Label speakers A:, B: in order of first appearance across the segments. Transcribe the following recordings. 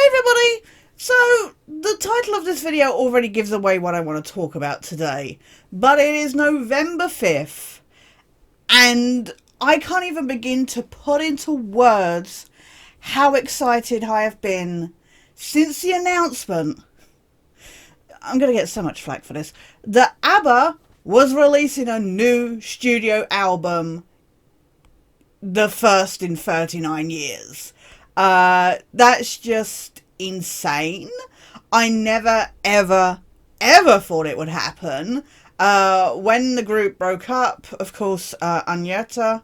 A: Hey everybody! So, the title of this video already gives away what I want to talk about today. But it is November 5th. And I can't even begin to put into words how excited I have been since the announcement. I'm going to get so much flack for this. That ABBA was releasing a new studio album. The first in 39 years. That's just insane. I never, ever, ever thought it would happen. When the group broke up, of course, Agneta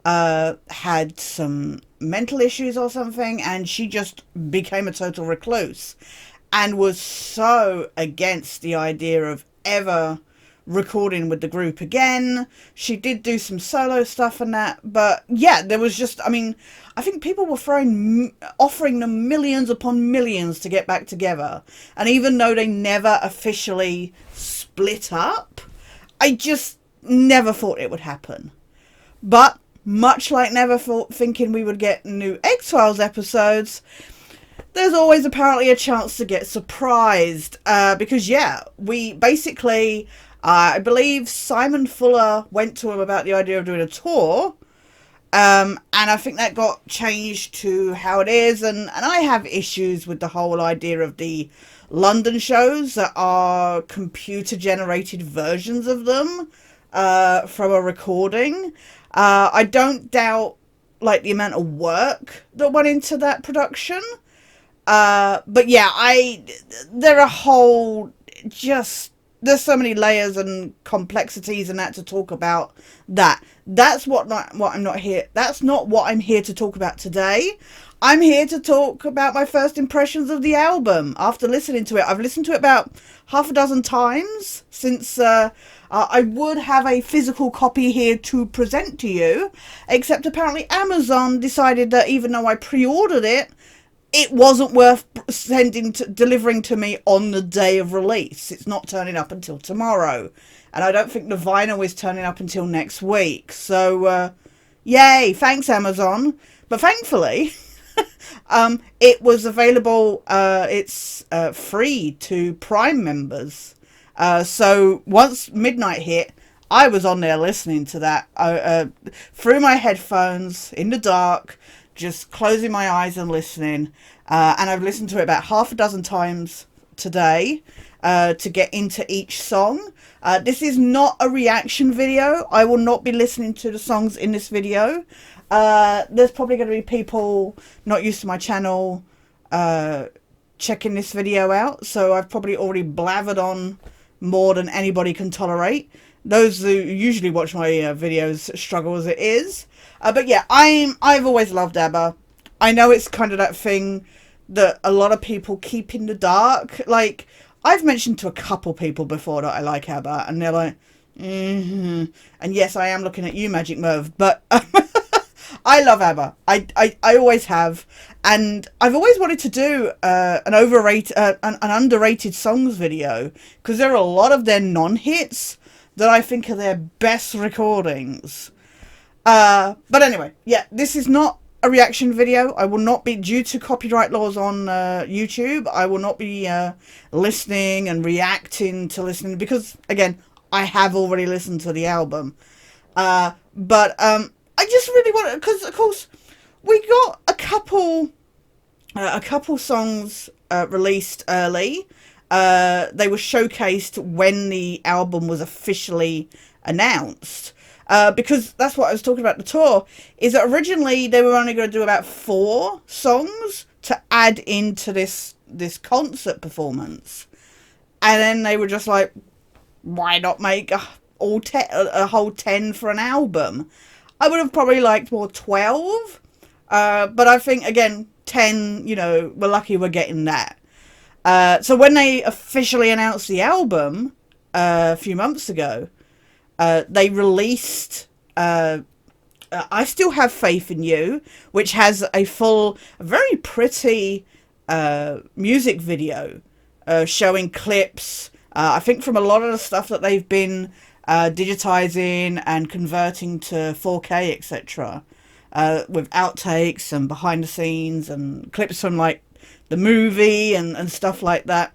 A: had some mental issues or something, and she just became a total recluse and was so against the idea of ever recording with the group again. She did do some solo stuff and that, but yeah, there was just, I mean, I think people were offering them millions upon millions to get back together, and even though they never officially split up, I just never thought it would happen. But much like never thinking we would get new X-Files episodes, there's always apparently a chance to get surprised, because yeah, we basically I believe Simon Fuller went to him about the idea of doing a tour, and I think that got changed to how it is, and I have issues with the whole idea of the London shows that are computer-generated versions of them from a recording. I don't doubt like the amount of work that went into that production, but yeah, there are whole just... There's so many layers and complexities and that to talk about that. That's what I'm not here. That's not what I'm here to talk about today. I'm here to talk about my first impressions of the album after listening to it. I've listened to it about half a dozen times since I would have a physical copy here to present to you, except apparently Amazon decided that even though I pre-ordered it, it wasn't worth delivering to me on the day of release. It's not turning up until tomorrow. And I don't think the vinyl is turning up until next week. So, yay, thanks Amazon. But thankfully, it was available, it's free to Prime members. So once midnight hit, I was on there listening to that through my headphones in the dark, just closing my eyes and listening, and I've listened to it about half a dozen times today to get into each song. This is not a reaction video. I will not be listening to the songs in this video. There's probably going to be people not used to my channel checking this video out, so I've probably already blathered on more than anybody can tolerate. Those who usually watch my videos struggle as it is. But yeah, I've always loved ABBA. I know it's kind of that thing that a lot of people keep in the dark. Like, I've mentioned to a couple people before that I like ABBA, and they're like, and yes, I am looking at you, Magic Merv, but I love ABBA. I always have, and I've always wanted to do an underrated songs video, because there are a lot of their non-hits that I think are their best recordings. But anyway, yeah, this is not a reaction video. I will not be, due to copyright laws on YouTube, I will not be listening and reacting to listening, because, again, I have already listened to the album. But I just really want to, because, of course, we got a couple songs released early. They were showcased when the album was officially announced. Because that's what I was talking about the tour, is that originally they were only going to do about 4 songs to add into this concert performance. And then they were just like, why not make a whole 10 for an album? I would have probably liked more 12. But I think, again, 10, you know, we're lucky we're getting that. So when they officially announced the album a few months ago, they released I Still Have Faith in You, which has a full, very pretty music video showing clips, I think from a lot of the stuff that they've been digitizing and converting to 4K, etc. With outtakes and behind the scenes and clips from like the movie and stuff like that.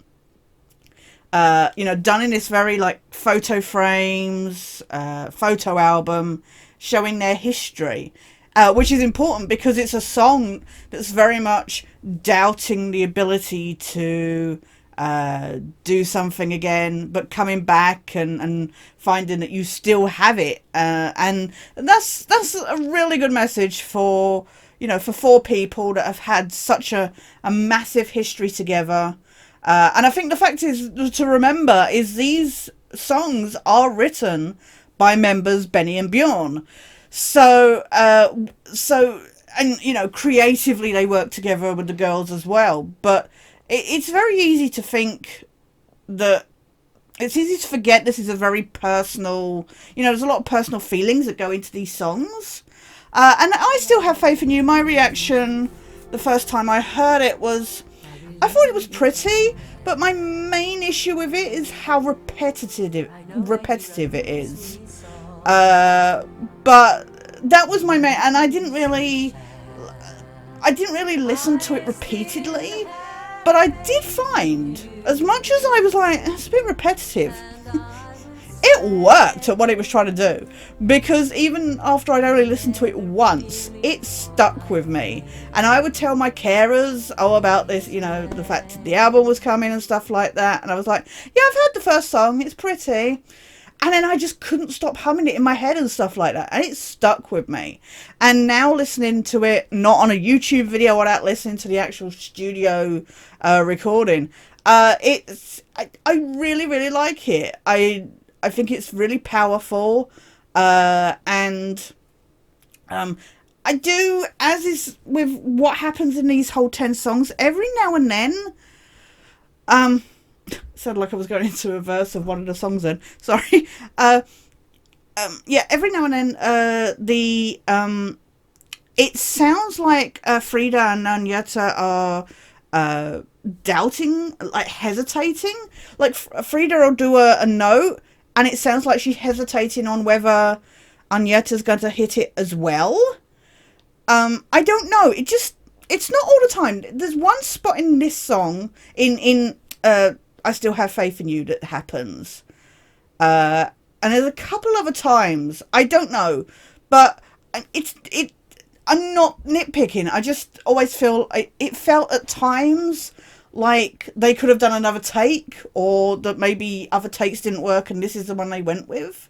A: You know, done in this very like photo frames, photo album, showing their history, which is important because it's a song that's very much doubting the ability to do something again, but coming back and finding that you still have it, and that's a really good message for, you know, for four people that have had such a massive history together. And I think the fact is to remember is these songs are written by members Benny and Bjorn. So, and you know, creatively they work together with the girls as well. But it's very easy to think that it's easy to forget this is a very personal, you know, there's a lot of personal feelings that go into these songs. And I Still Have Faith in You. My reaction the first time I heard it was, I thought it was pretty, but my main issue with it is how repetitive it is. But that was my main, and I didn't really listen to it repeatedly, but I did find, as much as I was like, it's a bit repetitive, it worked at what it was trying to do, because even after I'd only listened to it once, it stuck with me. And I would tell my carers all about this, you know, the fact that the album was coming and stuff like that, and I was like, yeah, I've heard the first song, it's pretty. And then I just couldn't stop humming it in my head and stuff like that, and it stuck with me. And now listening to it, not on a YouTube video, without listening to the actual studio recording, I really, really like it. I think it's really powerful, and I do, as is with what happens in these whole 10 songs, every now and then, sounded like I was going into a verse of one of the songs then, sorry, yeah, every now and then, it sounds like Frida and Agneta are doubting, like hesitating, like Frida will do a note, and it sounds like she's hesitating on whether Agneta's going to hit it as well. I don't know. It's not all the time. There's one spot in this song, in I Still Have Faith in You, that happens. And there's a couple other times. I don't know. But I'm not nitpicking. I just always feel, it felt at times like they could have done another take, or that maybe other takes didn't work and this is the one they went with.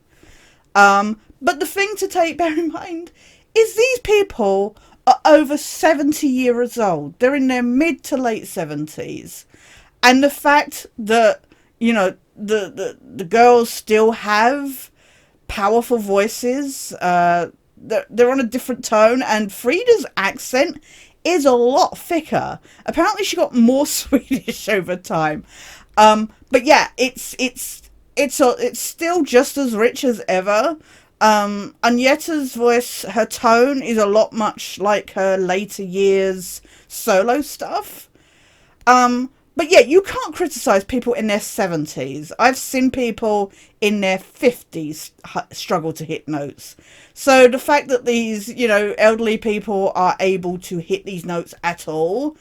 A: But the thing to bear in mind is these people are over 70 years old. They're in their mid to late 70s. And the fact that, you know, the girls still have powerful voices, they're on a different tone, and Frida's accent is a lot thicker. Apparently she got more Swedish over time. But yeah, it's still just as rich as ever. Agneta's voice, her tone is a lot much like her later years solo stuff. But yeah, you can't criticize people in their 70s. I've seen people in their 50s struggle to hit notes. So the fact that these, you know, elderly people are able to hit these notes at all,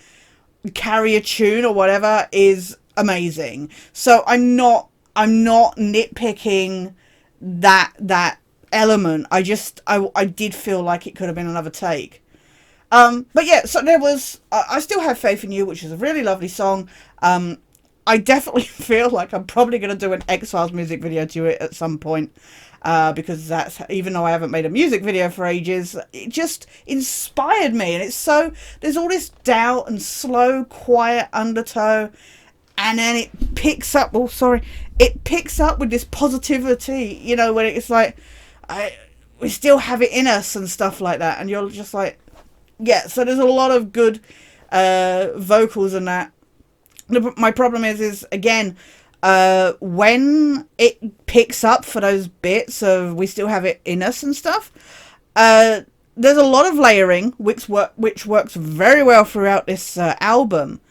A: carry a tune or whatever, is amazing. So I'm not nitpicking that element. I did feel like it could have been another take. But yeah, so there was, I Still Have Faith in You, which is a really lovely song. I definitely feel like I'm probably going to do an X-Files music video to it at some point, because that's, even though I haven't made a music video for ages, it just inspired me. And it's so, there's all this doubt and slow, quiet undertow, and then it picks up, it picks up with this positivity, you know, when it's like, we still have it in us and stuff like that, and you're just like, yeah, so there's a lot of good vocals in that. My problem is again, when it picks up for those bits of we still have it in us and stuff, there's a lot of layering, which works very well throughout this album.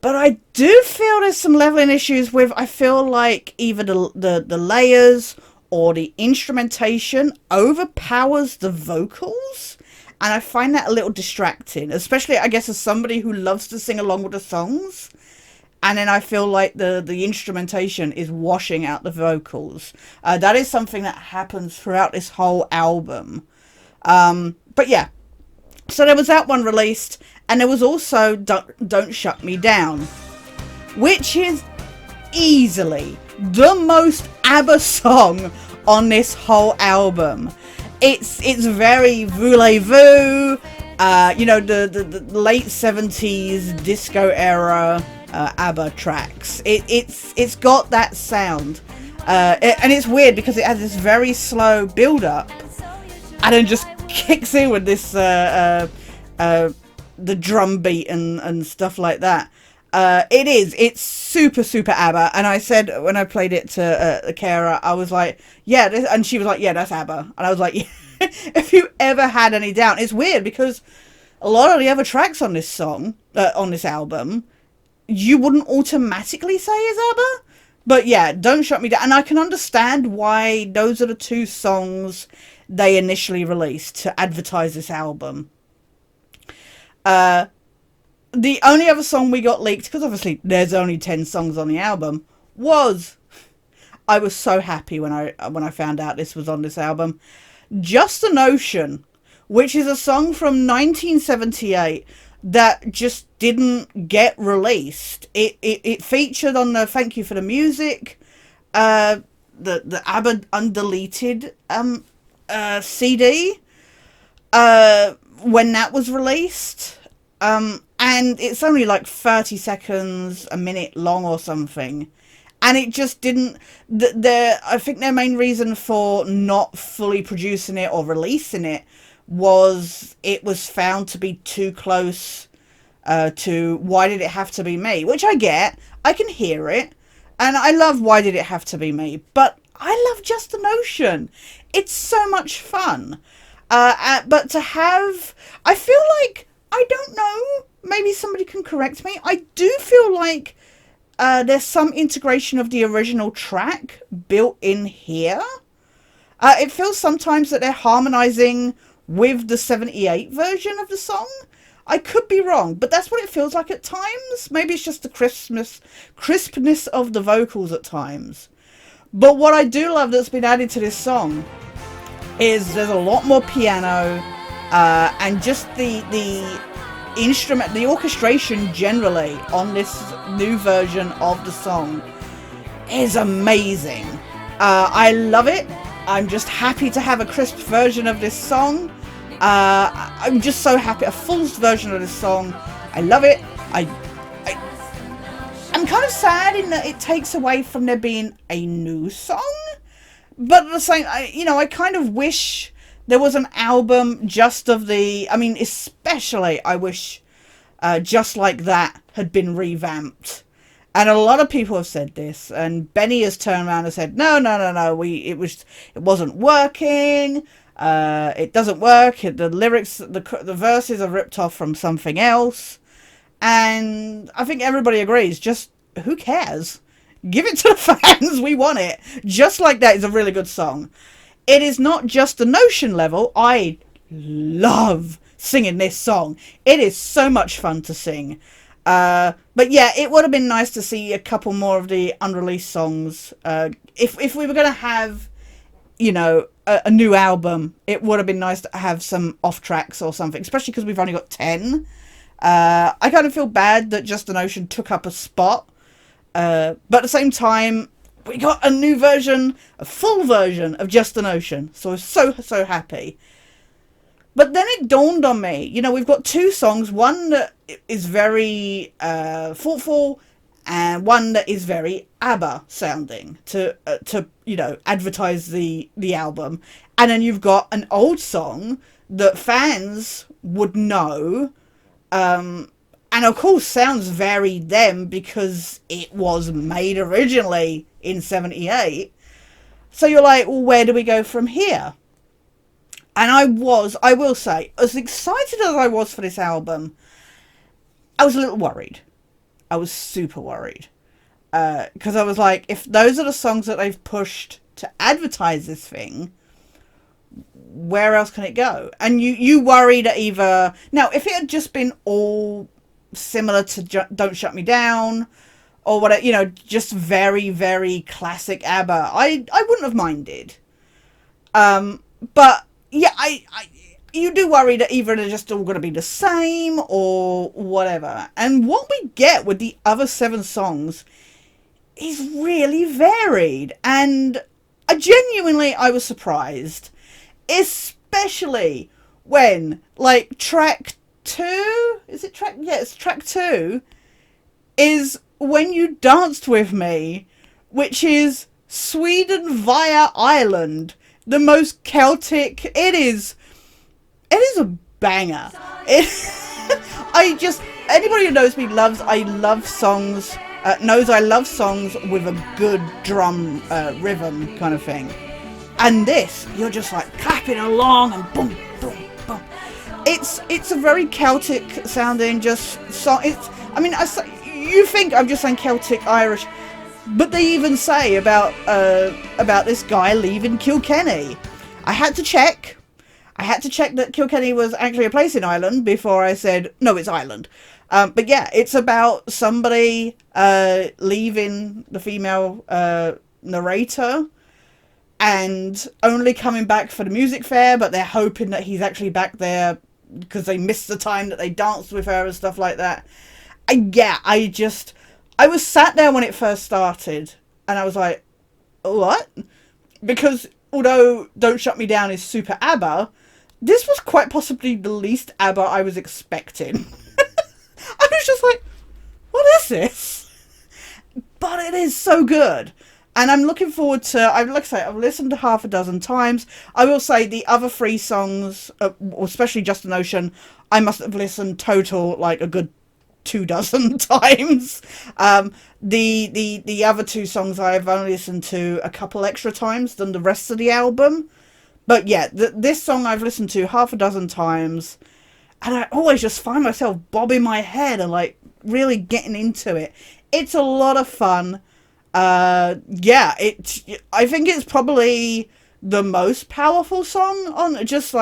A: But I do feel there's some leveling issues with, I feel like either the layers or the instrumentation overpowers the vocals. And I find that a little distracting, especially, I guess, as somebody who loves to sing along with the songs. And then I feel like the instrumentation is washing out the vocals. That is something that happens throughout this whole album. But yeah, so there was that one released, and there was also Don't Shut Me Down, which is easily the most ABBA song on this whole album. It's very voulez-vous, the late 70s disco era ABBA tracks. It's got that sound, and it's weird because it has this very slow build up, and then just kicks in with this the drum beat and stuff like that. It's super ABBA, and I said when I played it to the carer, I was like, yeah, and she was like, yeah, that's ABBA, and I was like, yeah. If you ever had any doubt. It's weird because a lot of the other tracks on this song, on this album, you wouldn't automatically say is ABBA, but yeah, Don't Shut Me Down, and I can understand why those are the two songs they initially released to advertise this album. The only other song we got leaked, because obviously there's only 10 songs on the album, was, I was so happy when I found out this was on this album, Just a Notion, which is a song from 1978 that just didn't get released. It featured on the Thank You for the Music, the ABBA undeleted CD, when that was released. And it's only like 30 seconds, a minute long or something. And it just didn't... I think their main reason for not fully producing it or releasing it was it was found to be too close to Why Did It Have to Be Me? Which I get. I can hear it. And I love Why Did It Have to Be Me? But I love Just a Notion. It's so much fun. But to have... I feel like... I don't know. Maybe somebody can correct me. I do feel like there's some integration of the original track built in here. It feels sometimes that they're harmonizing with the 78 version of the song. I could be wrong, but that's what it feels like at times. Maybe it's just the crispness of the vocals at times. But what I do love that's been added to this song is there's a lot more piano, and just the instrument, the orchestration generally on this new version of the song is amazing. I love it. I'm just happy to have a crisp version of this song. I'm just so happy. A full version of this song. I love it. I'm kind of sad in that it takes away from there being a new song. But at the same, I kind of wish there was an album just of the... I mean, especially I wish Just Like That had been revamped. And a lot of people have said this. And Benny has turned around and said, no. It wasn't working. It doesn't work. The lyrics, the verses are ripped off from something else. And I think everybody agrees. Just, who cares? Give it to the fans. We want it. Just Like That is a really good song. It is not just the Notion level. I love singing this song. It is so much fun to sing. But yeah, it would have been nice to see a couple more of the unreleased songs. If we were going to have, a new album, it would have been nice to have some off tracks or something, especially because we've only got 10. I kind of feel bad that Just a Notion took up a spot. But at the same time, we got a new version, a full version of Just a Notion. So I was so happy. But then it dawned on me, we've got two songs, one that is very thoughtful and one that is very ABBA sounding to advertise the album. And then you've got an old song that fans would know, and of course sounds very them because it was made originally in 78. So you're like, well, where do we go from here? And I will say, as excited as I was for this album, I was a little worried. I was super worried. Because I was like, if those are the songs that they've pushed to advertise this thing, where else can it go? And you worry that either... Now, if it had just been all similar to Don't Shut Me Down, or whatever, you know, just very, very classic ABBA, I wouldn't have minded. But, yeah, you do worry that either they're just all going to be the same, or whatever. And what we get with the other 7 songs is really varied, and I was surprised, especially when, like, track 2, is it track? Yeah, it's track 2, is When You Danced With Me, which is Sweden via Ireland, the most Celtic. It is a banger. Anybody who knows me knows I love songs with a good drum rhythm kind of thing. And this, you're just like clapping along and boom, boom, boom. It's a very Celtic sounding just song. You think I'm just saying Celtic Irish, but they even say about this guy leaving Kilkenny. I had to check that Kilkenny was actually a place in Ireland before I said, no, it's Ireland. But yeah, it's about somebody leaving the female narrator and only coming back for the music fair, but they're hoping that he's actually back there because they missed the time that they danced with her and stuff like that. I was sat there when it first started and I was like, what? Because although Don't Shut Me Down is super ABBA, this was quite possibly the least ABBA I was expecting. I was just like, what is this? But it is so good. And I'm looking forward to, like I say, I've listened to half a dozen times. I will say the other 3 songs, especially Just an Ocean, I must have listened total like a good 24 times. The other 2 songs I've only listened to a couple extra times than the rest of the album. But yeah, this song I've listened to half a dozen times. And I always just find myself bobbing my head and like really getting into it. It's a lot of fun. I think it's probably the most powerful song on just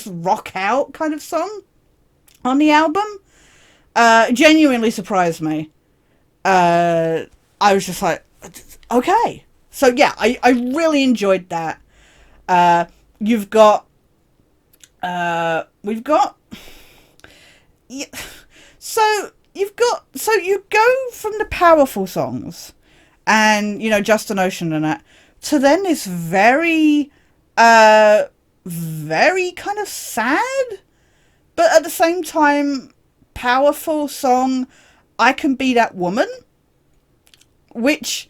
A: rock out kind of song on the album. Genuinely surprised me. I was just like, okay. So yeah, I really enjoyed that. We've got yeah, so you go from the powerful songs and, you know, Just an Ocean and that, to then this very kind of sad, but at the same time powerful song, I Can Be That Woman, which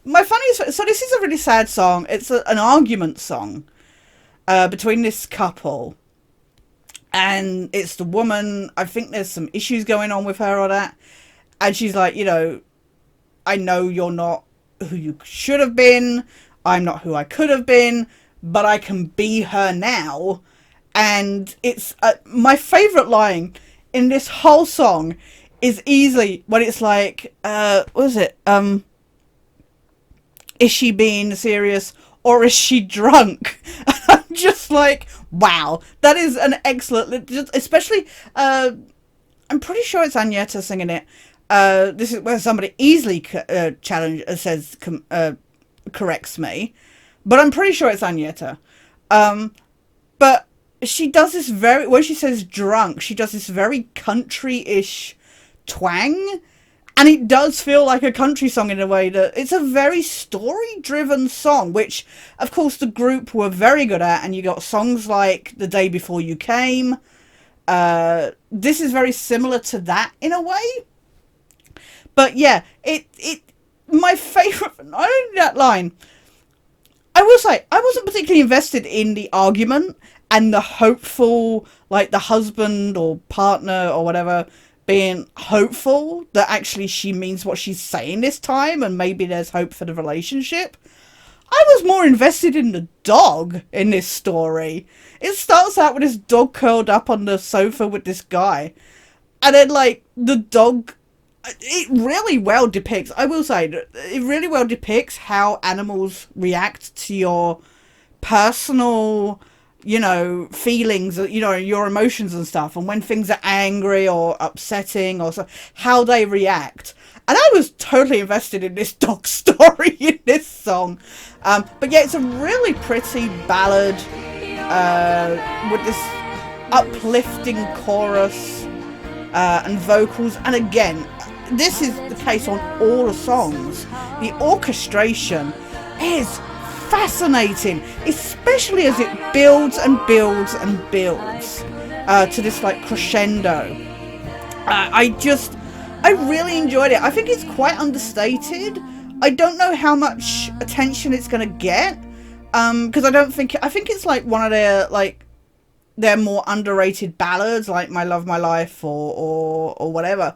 A: my funniest, so this is a really sad song. It's an argument song between this couple, and it's the woman, I think there's some issues going on with her or that, and she's like, you know, I know you're not who you should have been, I'm not who I could have been, but I can be her now. And it's my favourite line in this whole song is easily when it's like, what is it, is she being serious or is she drunk? I'm just like, wow, that is an excellent, just especially, I'm pretty sure it's Agneta singing it. This is where somebody easily corrects me, but I'm pretty sure it's Agneta. But she does this when she says drunk, she does this very country-ish twang. And it does feel like a country song in a way that it's a very story-driven song, which, of course, the group were very good at. And you got songs like The Day Before You Came. This is very similar to that in a way. But yeah, my favourite, not only that line, I will say, I wasn't particularly invested in the argument and the hopeful, like the husband or partner or whatever, being hopeful that actually she means what she's saying this time and maybe there's hope for the relationship. I was more invested in the dog in this story. It starts out with this dog curled up on the sofa with this guy. And then, like, the dog... It really well depicts... I will say, it really well depicts how animals react to your personal, feelings, your emotions and stuff, and when things are angry or upsetting or so, how they react. And I was totally invested in this dog story in this song. But yeah, it's a really pretty ballad with this uplifting chorus and vocals. And again, this is the case on all the songs. The orchestration is fascinating, especially as it builds and builds and builds to this like crescendo. I really enjoyed it. I think it's quite understated. I don't know how much attention it's going to get, because I think it's like one of their more underrated ballads, like My Love, My Life or whatever.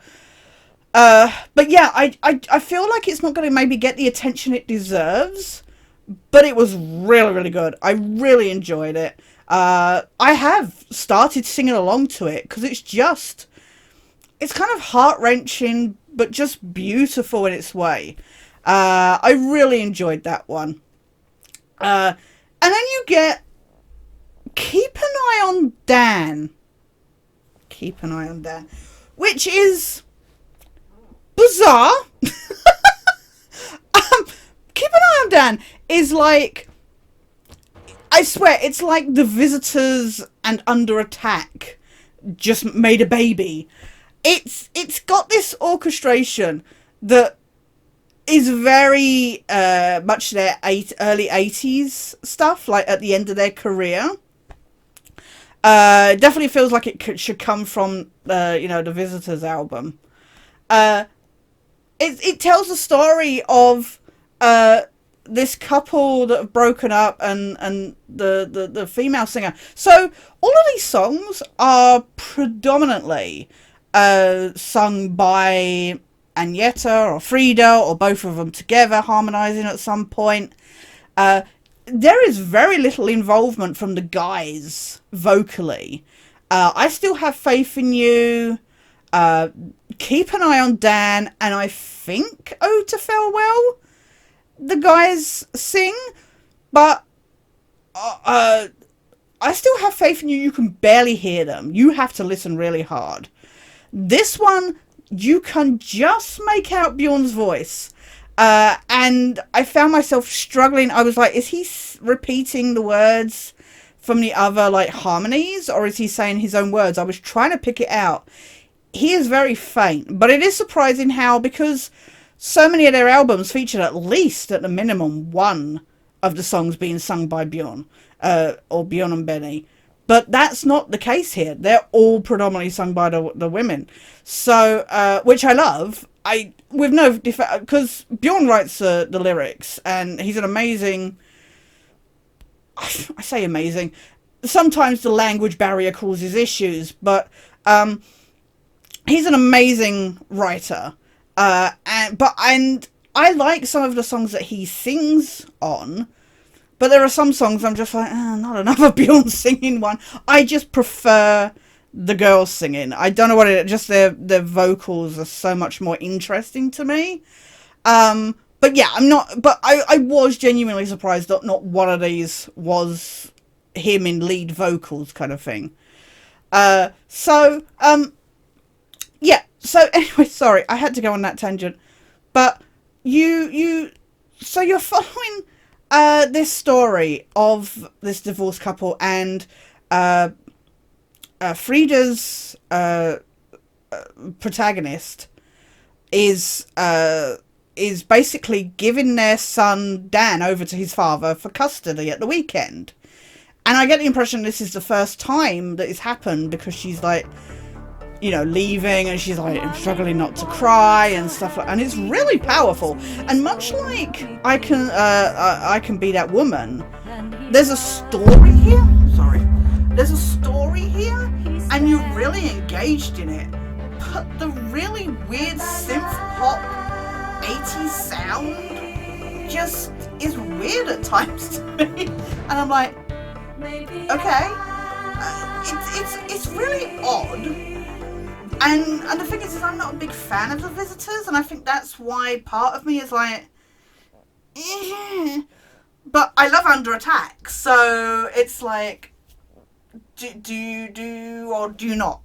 A: But yeah, I feel like it's not going to maybe get the attention it deserves, but it was really, really good. I really enjoyed it. I have started singing along to it because it's kind of heart-wrenching, but just beautiful in its way. I really enjoyed that one. And then you get Keep an Eye on Dan. Keep an Eye on Dan. Which is bizarre. Keep an Eye on Dan is like, I swear, it's like The Visitors and Under Attack just made a baby. It's got this orchestration that is very much their early 80s stuff, like at the end of their career. Definitely feels like it should come from the Visitors album. It tells the story of this couple that have broken up and the female singer. So all of these songs are predominantly sung by Agneta or Frida, or both of them together, harmonizing at some point. There is very little involvement from the guys vocally. I Still Have Faith in You, Keep an Eye on Dan, and I think Ode to Farewell, the guys sing, but I Still Have Faith in You, you can barely hear them. You have to listen really hard. This one, you can just make out Bjorn's voice. And I found myself struggling. I was like, is he repeating the words from the other like harmonies, or is he saying his own words? I was trying to pick it out. He is very faint, but it is surprising how, because so many of their albums featured at least, at the minimum, one of the songs being sung by Bjorn, or Bjorn and Benny. But that's not the case here. They're all predominantly sung by the women. So, which I love. With no defect, because Bjorn writes the lyrics, and he's an amazing, I say amazing, sometimes the language barrier causes issues, but he's an amazing writer. And I like some of the songs that he sings on, but there are some songs I'm just like, not another Bjorn singing one. I just prefer the girls singing. I don't know what it is, just their vocals are so much more interesting to me. But yeah, I was genuinely surprised that not one of these was him in lead vocals kind of thing. Yeah. So anyway, sorry, I had to go on that tangent. But so you're following this story of this divorced couple, and Frida's protagonist is basically giving their son Dan over to his father for custody at the weekend. And I get the impression this is the first time that it's happened, because she's like, leaving, and she's like, I'm struggling not to cry and stuff like, and it's really powerful. And much like I can be that woman, there's a story here. There's a story here, and you're really engaged in it. But the really weird synth pop 80s sound just is weird at times to me. And I'm like, okay, it's really odd. And the thing is I'm not a big fan of the Visitors, and I think that's why part of me is like, But I love Under Attack, so it's like, do you do or do you not?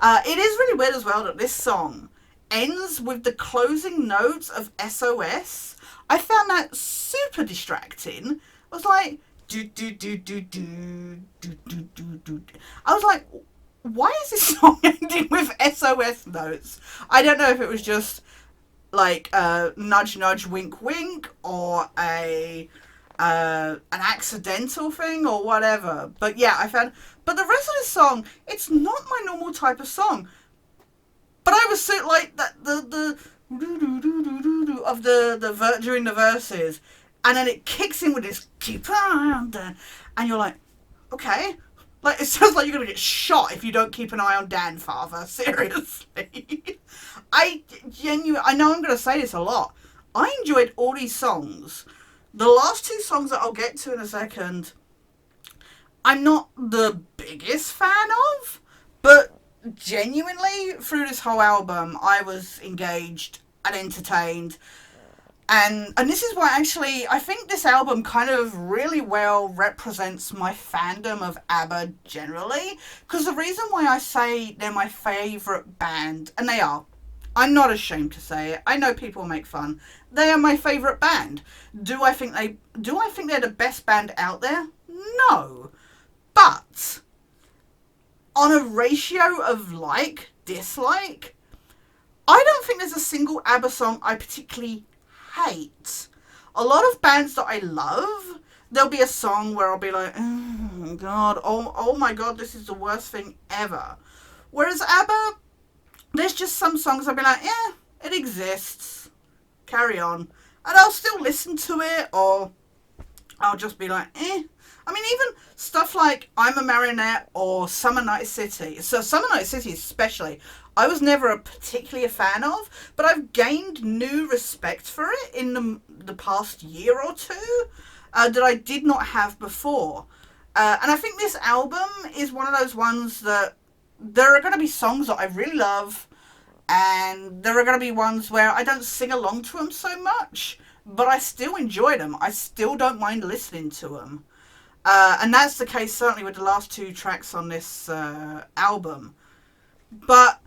A: It is really weird as well that this song ends with the closing notes of SOS. I found that super distracting. It was like, do do do do do do do do do. I was like, why is this song ending with SOS notes? I don't know if it was just like nudge nudge wink wink or a an accidental thing or whatever. But yeah, I found. But the rest of the song, it's not my normal type of song. But I was so like that the of the during the verses, and then it kicks in with this keep on, and you're like, okay. Like, it sounds like you're going to get shot if you don't keep an eye on Dan, Father. Seriously. I know I'm going to say this a lot. I enjoyed all these songs. The last two songs that I'll get to in a second, I'm not the biggest fan of, but genuinely, through this whole album, I was engaged and entertained. And this is why actually I think this album kind of really well represents my fandom of ABBA generally. Because the reason why I say they're my favourite band, and they are, I'm not ashamed to say it. I know people make fun. They are my favourite band. Do I think they're the best band out there? No. But on a ratio of like, dislike, I don't think there's a single ABBA song I particularly hate. A lot of bands that I love, there'll be a song where I'll be like, oh god, oh my god, this is the worst thing ever. Whereas ABBA, there's just some songs I'll be like, yeah, it exists, carry on. And I'll still listen to it, or I'll just be like, eh. I mean, even stuff like I'm a Marionette or Summer Night City. So Summer Night City especially, I was never particularly a fan of, but I've gained new respect for it in the past year or two that I did not have before. And I think this album is one of those ones that there are going to be songs that I really love, and there are going to be ones where I don't sing along to them so much, but I still enjoy them. I still don't mind listening to them. And that's the case certainly with the last two tracks on this album. But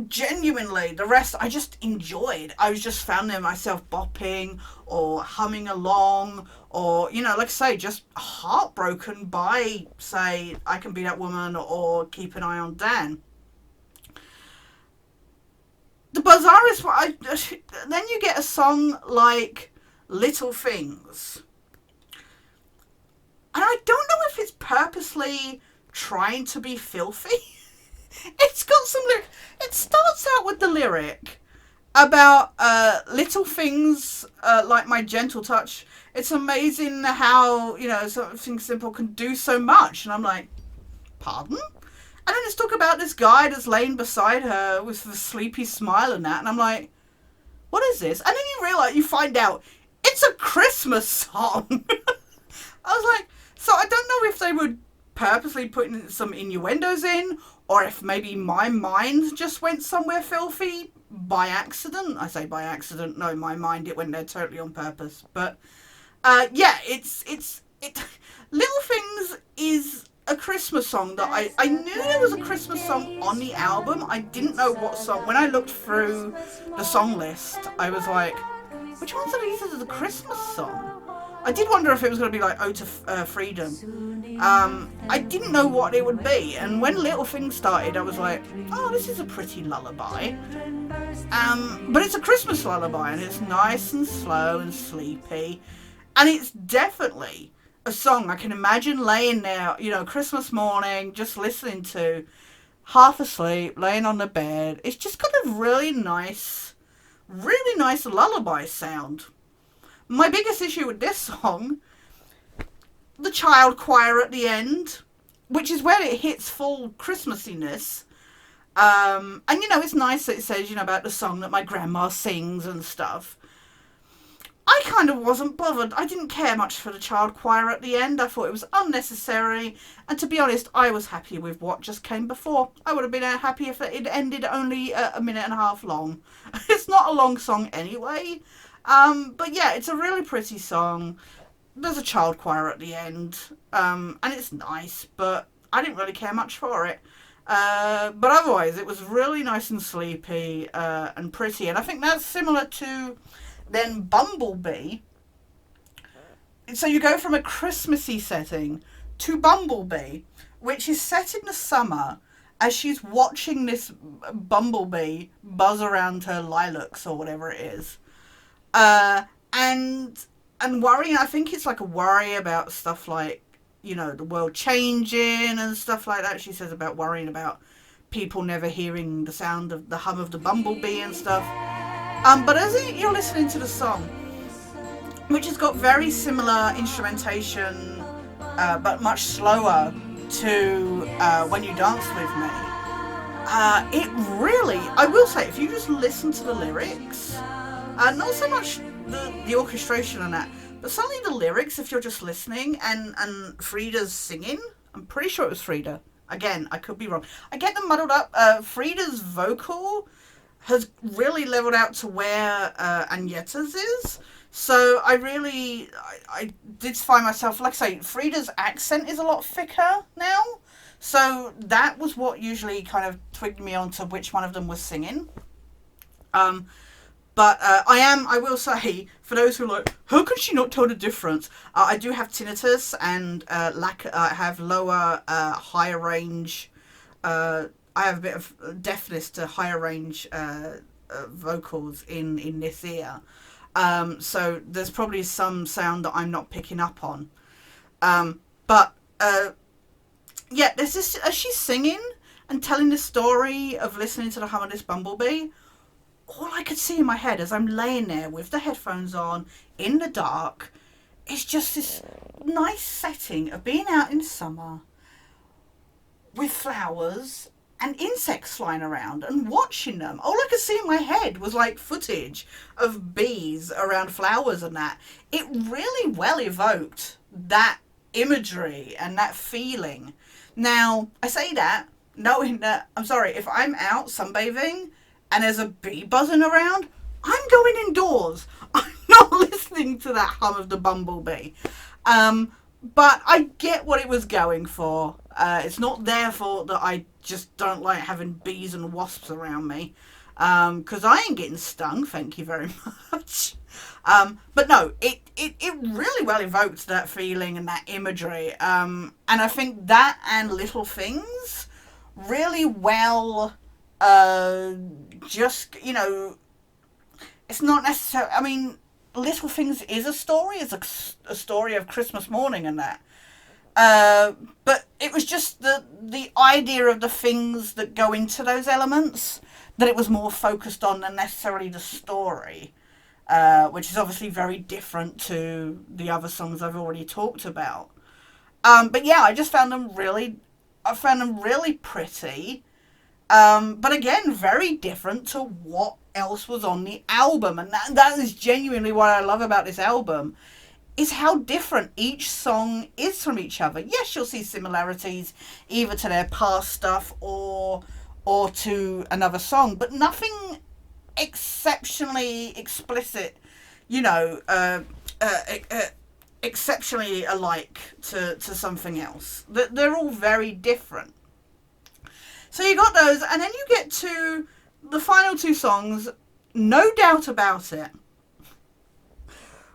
A: genuinely, the rest I just enjoyed. I was just found myself bopping or humming along, or, you know, like I say, just heartbroken by, say, I Can Be That Woman or Keep an Eye on Dan. The bizarrest one, then you get a song like Little Things. And I don't know if it's purposely trying to be filthy. It's got some it starts out with the lyric about little things like my gentle touch. It's amazing how, you know, something simple can do so much. And I'm like, pardon? And then it's talk about this guy that's laying beside her with a sleepy smile and that. And I'm like, what is this? And then you find out it's a Christmas song. I was like, so I don't know if they were purposely putting some innuendos in, or if maybe my mind just went somewhere filthy by accident. I say by accident, no, my mind, it went there totally on purpose. But yeah, it's Little Things is a Christmas song that I knew there was a Christmas song on the album. I didn't know what song. When I looked through the song list, I was like, which ones are these as the Christmas song? I did wonder if it was going to be like Ode to Freedom. I didn't know what it would be, and when Little Things started, I was like, oh, this is a pretty lullaby. But it's a Christmas lullaby, and it's nice and slow and sleepy, and it's definitely a song I can imagine laying there, you know, Christmas morning, just listening to, half asleep, laying on the bed. It's just got a really nice lullaby sound. My biggest issue with this song, the child choir at the end, which is where it hits full Christmassiness. And, you know, it's nice that it says, you know, about the song that my grandma sings and stuff. I kind of wasn't bothered. I didn't care much for the child choir at the end. I thought it was unnecessary. And to be honest, I was happy with what just came before. I would have been happy if it ended only a minute and a half long. It's not a long song anyway. But yeah, it's a really pretty song. there's a child choir at the end, and it's nice, but I didn't really care much for it. But otherwise, it was really nice and sleepy and pretty, and I think that's similar to then Bumblebee. So you go from a Christmassy setting to Bumblebee, which is set in the summer as she's watching this bumblebee buzz around her lilacs or whatever it is. Uh, and worrying, I think it's like a worry about stuff like, the world changing and stuff like that. She says about worrying about people never hearing the sound of the hum of the bumblebee and stuff. But as you're listening to the song, which has got very similar instrumentation, but much slower to When You Dance With Me, it really, I will say, if you just listen to the lyrics, not so much the orchestration and that, but certainly the lyrics, if you're just listening, and Frida's singing, I'm pretty sure it was Frida. Again, I could be wrong. I get them muddled up. Frida's vocal has really leveled out to where Agnetta's is. So I did find myself, like I say, Frida's accent is a lot thicker now. So that was what usually kind of twigged me on to which one of them was singing. But I will say, for those who are like, how can she not tell the difference? I do have tinnitus and I have lower, higher range. I have a bit of deafness to higher range vocals in this ear. So there's probably some sound that I'm not picking up on. But there's this, as she's singing and telling the story of listening to the hum of this bumblebee, all I could see in my head as I'm laying there with the headphones on in the dark is just this nice setting of being out in summer with flowers and insects flying around and watching them. All I could see in my head was like footage of bees around flowers and that. It really well evoked that imagery and that feeling. Now, I say that knowing that, I'm sorry, if I'm out sunbathing and there's a bee buzzing around, I'm going indoors. I'm not listening to that hum of the bumblebee. But I get what it was going for. It's not their fault that I just don't like having bees and wasps around me. Because I ain't getting stung, thank you very much. But no, it really well evoked that feeling and that imagery. And I think that and Little Things really well, just, it's not necessarily, I mean, Little Things is a story. It's a story of Christmas morning and that. But it was just the idea of the things that go into those elements that it was more focused on than necessarily the story, which is obviously very different to the other songs I've already talked about. But yeah, I found them really pretty. But again, very different to what else was on the album. And that is genuinely what I love about this album, is how different each song is from each other. Yes, you'll see similarities either to their past stuff or to another song, but nothing exceptionally explicit, exceptionally alike to something else. They're all very different. So you got those, and then you get to the final two songs, No Doubt About It,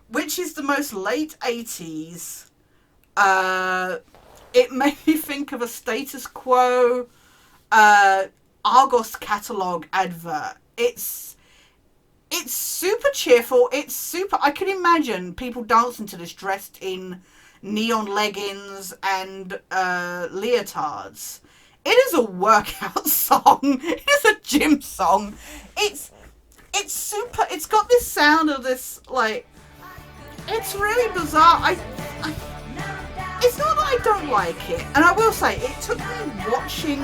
A: which is the most late 80s. It made me think of a Status Quo Argos catalogue advert. It's super cheerful. I can imagine people dancing to this dressed in neon leggings and leotards. It is a workout song. It is a gym song. It's super. It's got this sound of this, like, it's really bizarre. It's not that I don't like it, and I will say it took me watching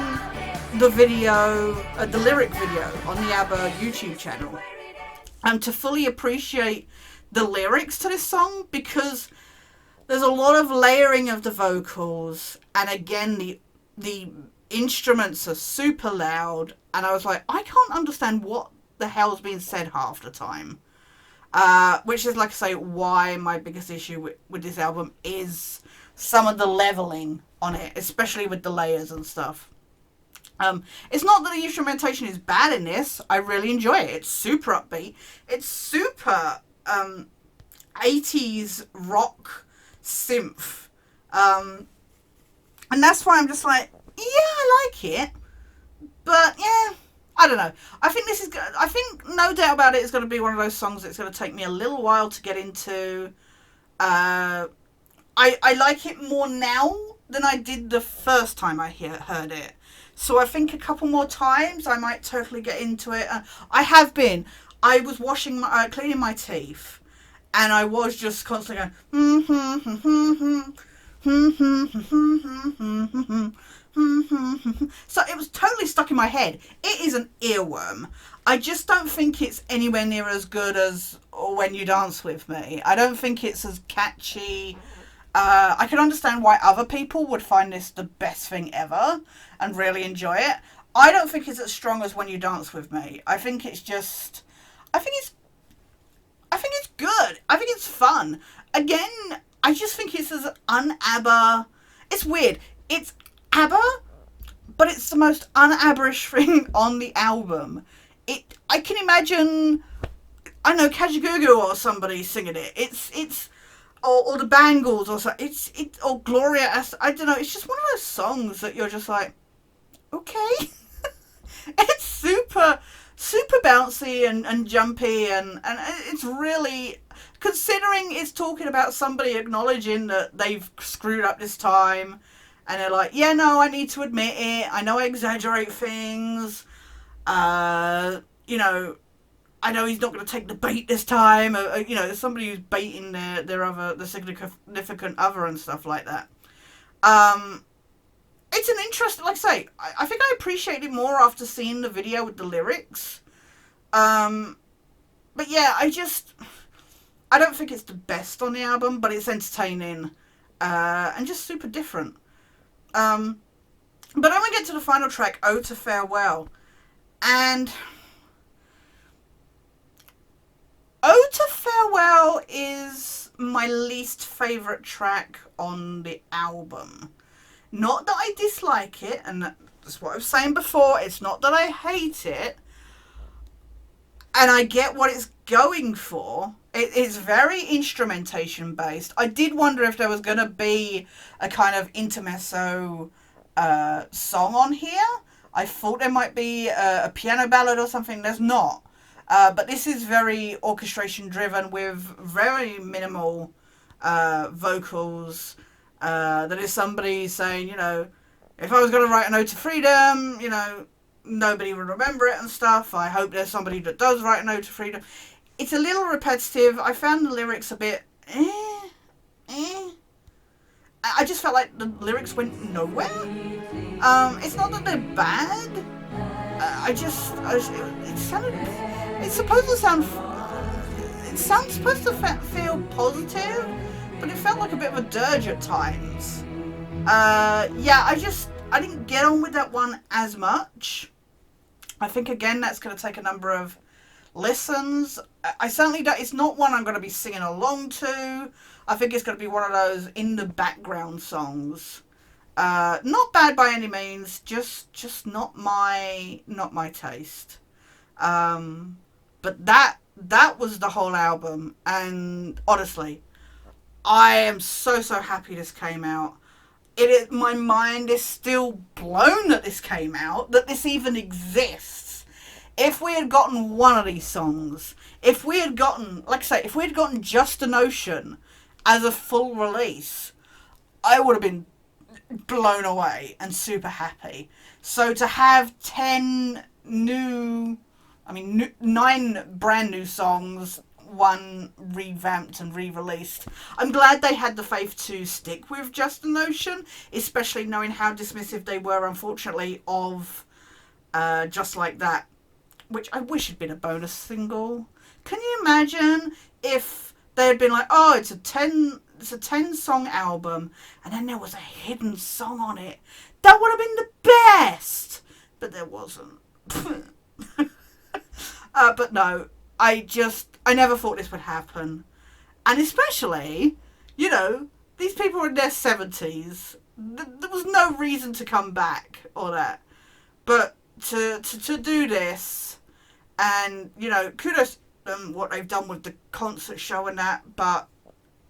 A: the video, the lyric video on the ABBA YouTube channel, to fully appreciate the lyrics to this song, because there's a lot of layering of the vocals, and again the instruments are super loud, and I was like, I can't understand what the hell's being said half the time. which is, like I say, why my biggest issue with this album is some of the leveling on it, especially with the layers and stuff. It's not that the instrumentation is bad in this. I really enjoy it. It's super upbeat. It's super 80s rock synth. And that's why I'm just like, yeah, I like it. But yeah, I don't know. I think this is good. I think no doubt about it is going to be one of those songs that's going to take me a little while to get into. I like it more now than I did the first time I heard it. So I think a couple more times I might totally get into it. I have been. I was cleaning my teeth, and I was just constantly going. So it was totally stuck in my head. It is an earworm. I just don't think it's anywhere near as good as When You Dance With Me. I don't think it's as catchy. I can understand why other people would find this the best thing ever and really enjoy it. I don't think it's as strong as When You Dance With Me. I think it's just... I think it's good. I think it's fun. Again, I just think it's as un-ABBA... It's weird. It's ABBA, but it's the most un-ABBA-ish thing on the album. I can imagine, I don't know, Kajagoogoo or somebody singing it. It's or the Bangles or so. Or Gloria. I don't know. It's just one of those songs that you're just like, okay. It's super bouncy and jumpy and it's really, considering it's talking about somebody acknowledging that they've screwed up this time, and they're like, yeah, no, I need to admit it. I know I exaggerate things. You know, I know he's not going to take the bait this time. You know, there's somebody who's baiting the significant other and stuff like that. It's an interesting, like I say, I think I appreciate it more after seeing the video with the lyrics. But yeah, I don't think it's the best on the album, but it's entertaining, and just super different. But then we get to the final track, Ode to Farewell. And Ode to Farewell is my least favourite track on the album. Not that I dislike it, and that's what I was saying before. It's not that I hate it. And I get what it's going for. It's very instrumentation based. I did wonder if there was going to be a kind of intermezzo song on here. I thought there might be a piano ballad or something. There's not. But this is very orchestration driven with very minimal vocals. That is somebody saying, you know, if I was going to write an ode to freedom, you know, nobody would remember it and stuff. I hope there's somebody that does write an ode to freedom. It's a little repetitive. I found the lyrics a bit I just felt like the lyrics went nowhere. It's not that they're bad. It's supposed to sound, it sounds supposed to feel positive, but it felt like a bit of a dirge at times. Yeah, I didn't get on with that one as much. I think, again, that's going to take a number of listens. I certainly don't, it's not one I'm going to be singing along to. I think it's going to be one of those in the background songs. Not bad by any means, just not my taste. But that was the whole album, and honestly, I am so happy this came out. My mind is still blown that this came out, that this even exists. If we had gotten one of these songs, if we had gotten, like I say, if we had gotten Just a Notion as a full release, I would have been blown away and super happy. So to have 9 brand new songs, one revamped and re-released. I'm glad they had the faith to stick with Just a Notion, especially knowing how dismissive they were, unfortunately, of Just Like That, which I wish had been a bonus single. Can you imagine if they had been like, oh, it's a 10 song album, and then there was a hidden song on it? That would have been the best! But there wasn't. But no, I never thought this would happen. And especially, you know, these people are in their 70s. There was no reason to come back or that. But to do this, and, you know, kudos what they've done with the concert show and that, but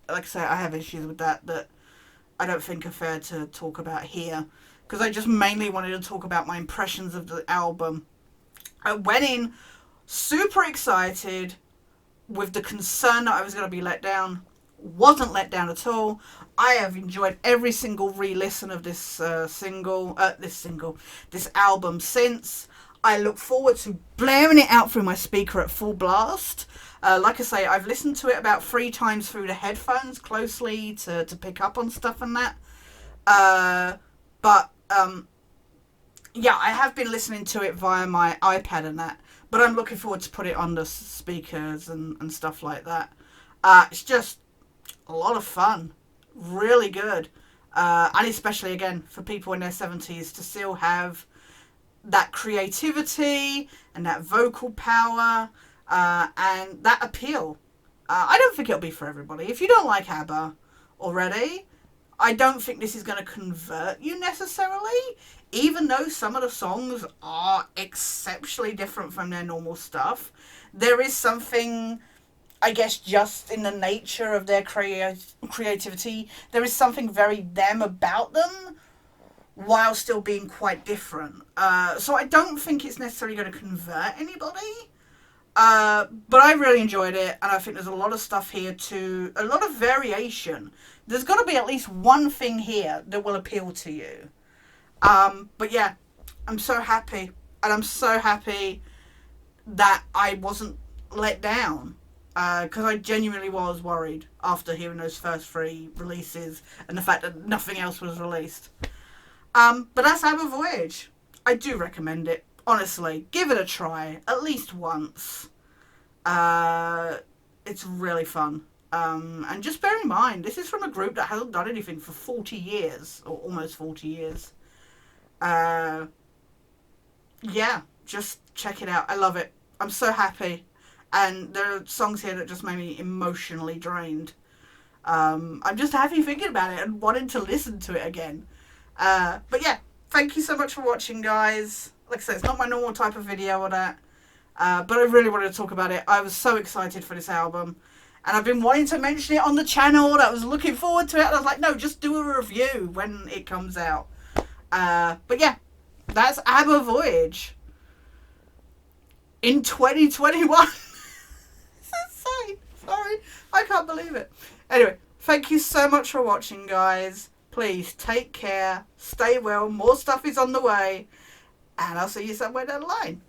A: like I say, I have issues with that I don't think are fair to talk about here, because I just mainly wanted to talk about my impressions of the album. I went in super excited with the concern that I was going to be let down. Wasn't let down at all. I have enjoyed every single re-listen of this album since. I look forward to blaring it out through my speaker at full blast. Like I say, I've listened to it about 3 times through the headphones closely to pick up on stuff and that. Yeah, I have been listening to it via my iPad and that. But I'm looking forward to put it on the speakers and stuff like that. It's just a lot of fun. Really good. And especially, again, for people in their 70s to still have that creativity and that vocal power and that appeal. I don't think it'll be for everybody. If you don't like ABBA already, I don't think this is going to convert you necessarily, even though some of the songs are exceptionally different from their normal stuff. There is something, I guess, just in the nature of their creativity. There is something very them about them, while still being quite different. So I don't think it's necessarily going to convert anybody. But I really enjoyed it, and I think there's a lot of stuff here too, a lot of variation. There's got to be at least one thing here that will appeal to you. But yeah, I'm so happy, and I'm so happy that I wasn't let down, because I genuinely was worried after hearing those first 3 releases and the fact that nothing else was released. But that's ABBA Voyage. I do recommend it. Honestly, give it a try at least once. It's really fun. And just bear in mind, this is from a group that hasn't done anything for 40 years, or almost 40 years. Yeah, just check it out. I love it. I'm so happy. And there are songs here that just made me emotionally drained. I'm just happy thinking about it and wanting to listen to it again. But yeah, thank you so much for watching, guys. Like I said, it's not my normal type of video or that. But I really wanted to talk about it. I was so excited for this album. And I've been wanting to mention it on the channel. I was looking forward to it. And I was like, no, just do a review when it comes out. But yeah, that's ABBA Voyage. In 2021. It's insane. Sorry. I can't believe it. Anyway, thank you so much for watching, guys. Please take care. Stay well. More stuff is on the way. And I'll see you somewhere down the line.